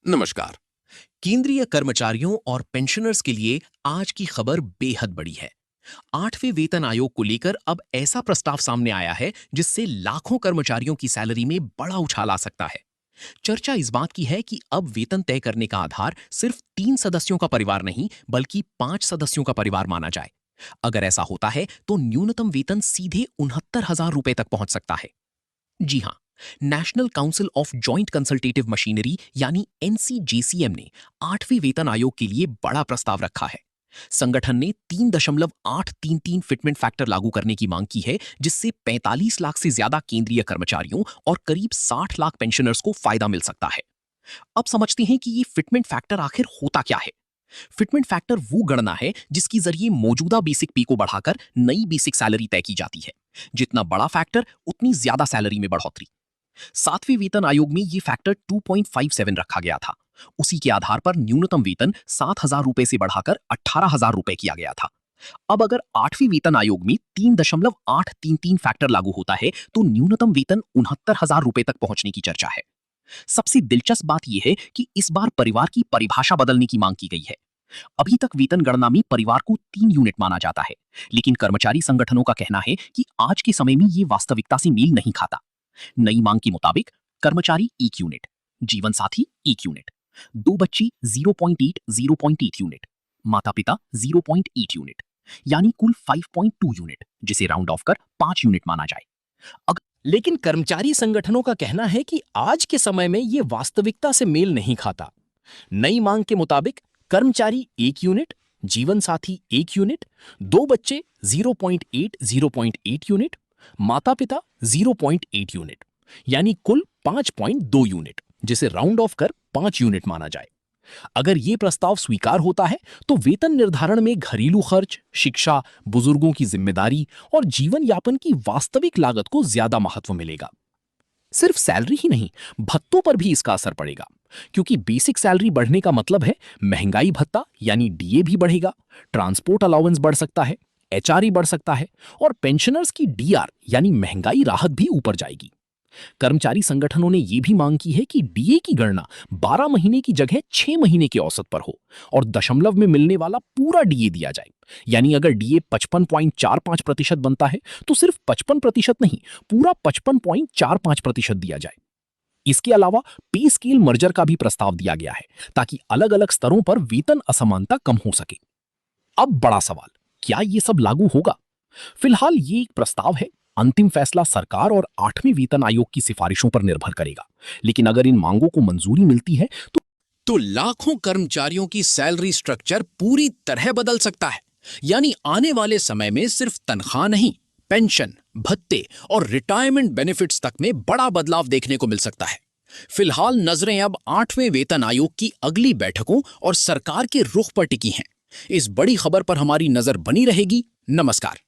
नमस्कार। केंद्रीय कर्मचारियों और पेंशनर्स के लिए आज की खबर बेहद बड़ी है। 8वें वेतन आयोग को लेकर अब ऐसा प्रस्ताव सामने आया है जिससे लाखों कर्मचारियों की सैलरी में बड़ा उछाल आ सकता है। चर्चा इस बात की है कि अब वेतन तय करने का आधार सिर्फ 3 सदस्यों का परिवार नहीं बल्कि 5 सदस्यों का परिवार माना जाए। अगर ऐसा होता है तो न्यूनतम वेतन सीधे 69,000 रुपए तक पहुंच सकता है। जी हाँ, national council of joint consultative machinery यानी एनसीजेसीएम ने 8वें वेतन आयोग के लिए बड़ा प्रस्ताव रखा है। संगठन ने 3.833 फिटमेंट फैक्टर लागू करने की मांग की है, जिससे 45 लाख से ज्यादा केंद्रीय कर्मचारियों और करीब 60 लाख पेंशनर्स को फायदा मिल सकता है। अब समझते हैं कि ये फिटमेंट फैक्टर आखिर होता क्या है। फिटमेंट फैक्टर वो गणना है जिसके जरिए मौजूदा बेसिक पे को बढ़ाकर नई बेसिक सैलरी तय की जाती है। जितना बड़ा फैक्टर उतनी ज्यादा सैलरी में बढ़ोतरी। 7वें वेतन आयोग में ये फैक्टर 2.57 रखा गया था। उसी के आधार पर न्यूनतम वेतन 7,000 रुपए से बढ़ाकर 18,000 रुपए किया गया था। अब अगर 8वें वेतन आयोग में 3.833 फैक्टर लागू होता है तो न्यूनतम वेतन 69,000 रुपए तक पहुंचने की चर्चा है। सबसे दिलचस्प बात यह है कि इस बार परिवार की परिभाषा बदलने की मांग की गई है। अभी तक वेतन गणना में परिवार को 3 यूनिट माना जाता है, लेकिन कर्मचारी संगठनों का कहना है कि आज के समय में ये वास्तविकता से मेल नहीं खाता। नई मांग के मुताबिक कर्मचारी 1 यूनिट, जीवन साथी 1 यूनिट, 2 बच्चे 0.8 यूनिट, माता पिता 0.8 यूनिट, यानी कुल 5.2 यूनिट, जिसे राउंड ऑफ कर 5 यूनिट माना जाए। लेकिन कर्मचारी संगठनों का कहना है कि आज के समय में ये वास्तविकता से मेल नहीं खाता। नई मांग के मुताबिक कर्मचारी 1 यूनिट, जीवन साथी 1 यूनिट, 2 बच्चे 0.8 यूनिट, माता पिता 0.8 यूनिट, यानी कुल 5.2 यूनिट, जिसे राउंड ऑफ कर 5 यूनिट माना जाए। अगर ये प्रस्ताव स्वीकार होता है तो वेतन निर्धारण में घरेलू खर्च, शिक्षा, बुजुर्गों की जिम्मेदारी और जीवन यापन की वास्तविक लागत को ज्यादा महत्व मिलेगा। सिर्फ सैलरी ही नहीं, भत्तों पर भी इसका असर पड़ेगा, क्योंकि बेसिक सैलरी बढ़ने का मतलब है महंगाई भत्ता यानी डीए भी बढ़ेगा, ट्रांसपोर्ट अलाउंस बढ़ सकता है, एचआरए बढ़ सकता है और पेंशनर्स की डीआर यानी महंगाई राहत भी ऊपर जाएगी। कर्मचारी संगठनों ने यह भी मांग की है कि डीए की गणना 12 महीने की जगह 6 महीने के औसत पर हो और दशमलव में मिलने वाला पूरा डीए दिया जाए। यानी अगर डीए 55.45% बनता है तो सिर्फ 55% नहीं, पूरा 55.45% दिया जाए। इसके अलावा पे स्केल मर्जर का भी प्रस्ताव दिया गया है ताकि अलग अलग स्तरों पर वेतन असमानता कम हो सके। अब बड़ा सवाल, क्या ये सब लागू होगा? फिलहाल ये एक प्रस्ताव है। अंतिम फैसला सरकार और 8वें वेतन आयोग की सिफारिशों पर निर्भर करेगा। लेकिन अगर इन मांगों को मंजूरी मिलती है तो लाखों कर्मचारियों की सैलरी स्ट्रक्चर पूरी तरह बदल सकता है। यानी आने वाले समय में सिर्फ तनख्वाह नहीं, पेंशन, भत्ते और रिटायरमेंट बेनिफिट्स तक में बड़ा बदलाव देखने को मिल सकता है। फिलहाल नजरें अब 8वें वेतन आयोग की अगली बैठकों और सरकार के रुख पर टिकी हैं। इस बड़ी खबर पर हमारी नजर बनी रहेगी। नमस्कार।